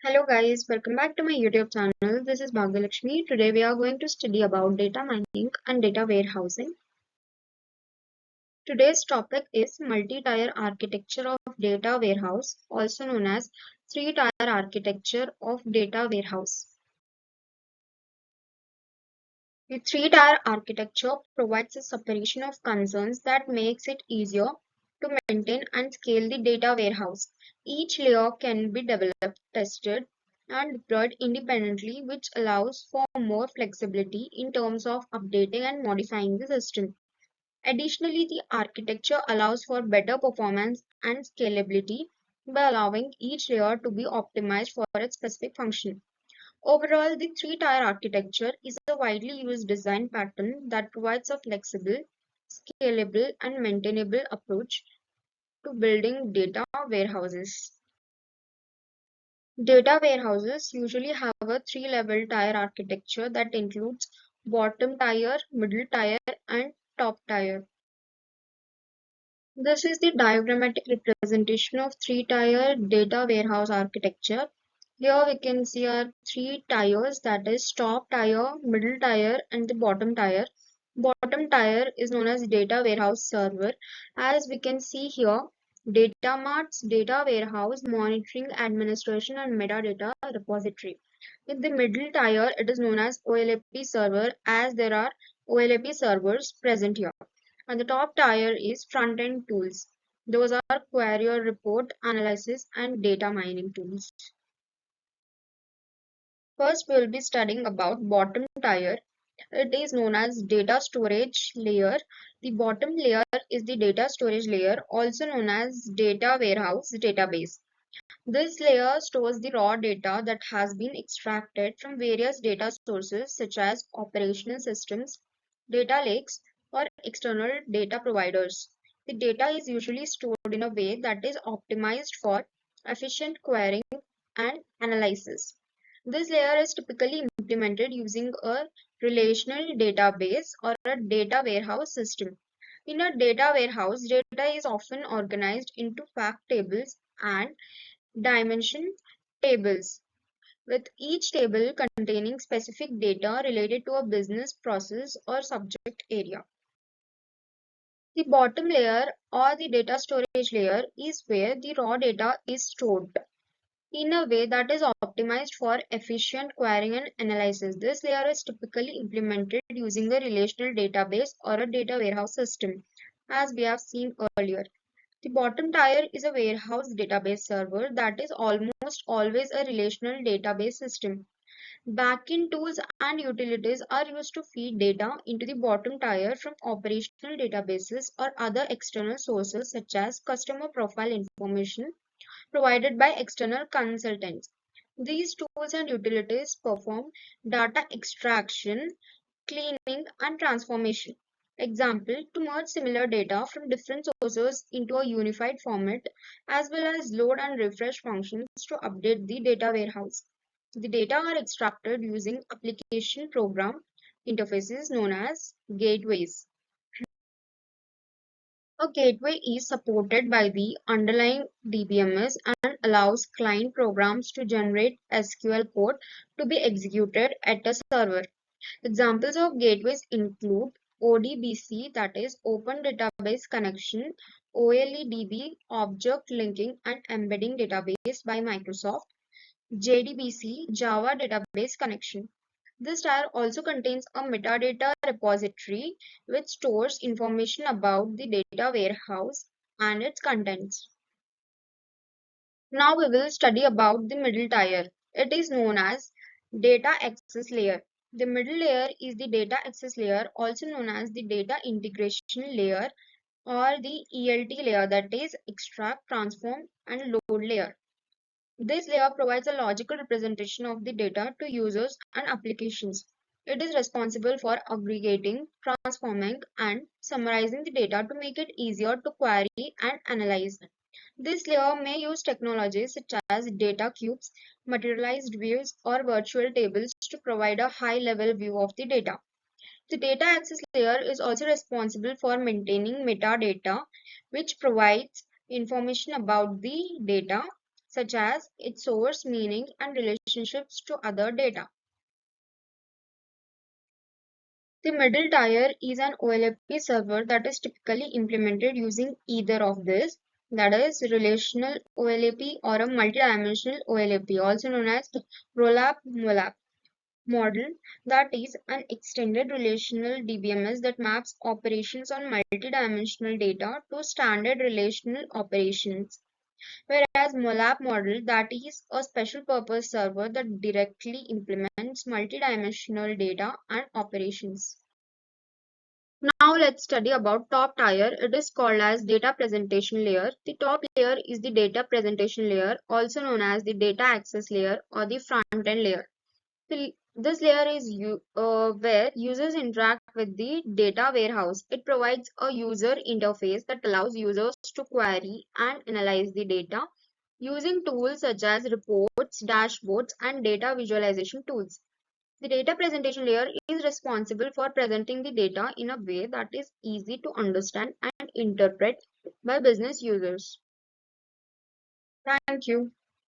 Hello guys, welcome back to my YouTube channel. This is Bhagyalakshmi. Today we are going to study about data mining and data warehousing. Today's topic is multi-tier architecture of data warehouse, also known as three-tier architecture of data warehouse. The three-tier architecture provides a separation of concerns that makes it easier to maintain and scale the data warehouse. Each layer can be developed, tested, and deployed independently, which allows for more flexibility in terms of updating and modifying the system. Additionally, the architecture allows for better performance and scalability by allowing each layer to be optimized for its specific function. Overall, the three-tier architecture is a widely used design pattern that provides a flexible, scalable, and maintainable approach to building data warehouses. Data warehouses usually have a three-level tier architecture that includes bottom tier, middle tier, and top tier. This is the diagrammatic representation of three-tier data warehouse architecture. Here we can see our three tiers, that is top tier, middle tier, and the bottom tier. Bottom tier is known as data warehouse server. As we can see here, data marts, data warehouse, monitoring, administration, and metadata repository. In the middle tier, it is known as OLAP server, as there are OLAP servers present here. And the top tier is front-end tools. Those are query or report analysis and data mining tools. First, we will be studying about bottom tier. It is known as data storage layer. The bottom layer is the data storage layer, also known as data warehouse database. This layer stores the raw data that has been extracted from various data sources such as operational systems, data lakes, or external data providers. The data is usually stored in a way that is optimized for efficient querying and analysis. This layer is typically implemented using a relational database or a data warehouse system. In a data warehouse, data is often organized into fact tables and dimension tables, with each table containing specific data related to a business process or subject area. The bottom layer or the data storage layer is where the raw data is stored in a way that is optimized for efficient querying and analysis. This layer is typically implemented using a relational database or a data warehouse system, as we have seen earlier. The bottom tier is a warehouse database server that is almost always a relational database system. Backend tools and utilities are used to feed data into the bottom tier from operational databases or other external sources such as customer profile information provided by external consultants. These tools and utilities perform data extraction, cleaning, and transformation. Example, to merge similar data from different sources into a unified format, as well as load and refresh functions to update the data warehouse. The data are extracted using application program interfaces known as gateways. A gateway is supported by the underlying DBMS and allows client programs to generate SQL code to be executed at a server. Examples of gateways include ODBC, that is Open Database Connection, OLEDB, Object Linking and Embedding Database by Microsoft, JDBC, Java Database Connection. This tier also contains a metadata repository which stores information about the data warehouse and its contents. Now we will study about the middle tier. It is known as data access layer. The middle layer is the data access layer, also known as the data integration layer or the ELT layer, that is extract, transform and load layer. This layer provides a logical representation of the data to users and applications. It is responsible for aggregating, transforming, and summarizing the data to make it easier to query and analyze. This layer may use technologies such as data cubes, materialized views, or virtual tables to provide a high-level view of the data. The data access layer is also responsible for maintaining metadata, which provides information about the data such as its source, meaning, and relationships to other data. The middle tier is an OLAP server that is typically implemented using either of these, that is relational OLAP or a multidimensional OLAP, also known as ROLAP MOLAP model, that is an extended relational DBMS that maps operations on multidimensional data to standard relational operations. Whereas MOLAP model, that is a special purpose server that directly implements multidimensional data and operations. Now let's study about top tier. It is called as data presentation layer. The top layer is the data presentation layer, also known as the data access layer or the front end layer. This layer is where users interact with the data warehouse. It provides a user interface that allows users to query and analyze the data using tools such as reports, dashboards, and data visualization tools. The data presentation layer is responsible for presenting the data in a way that is easy to understand and interpret by business users. Thank you.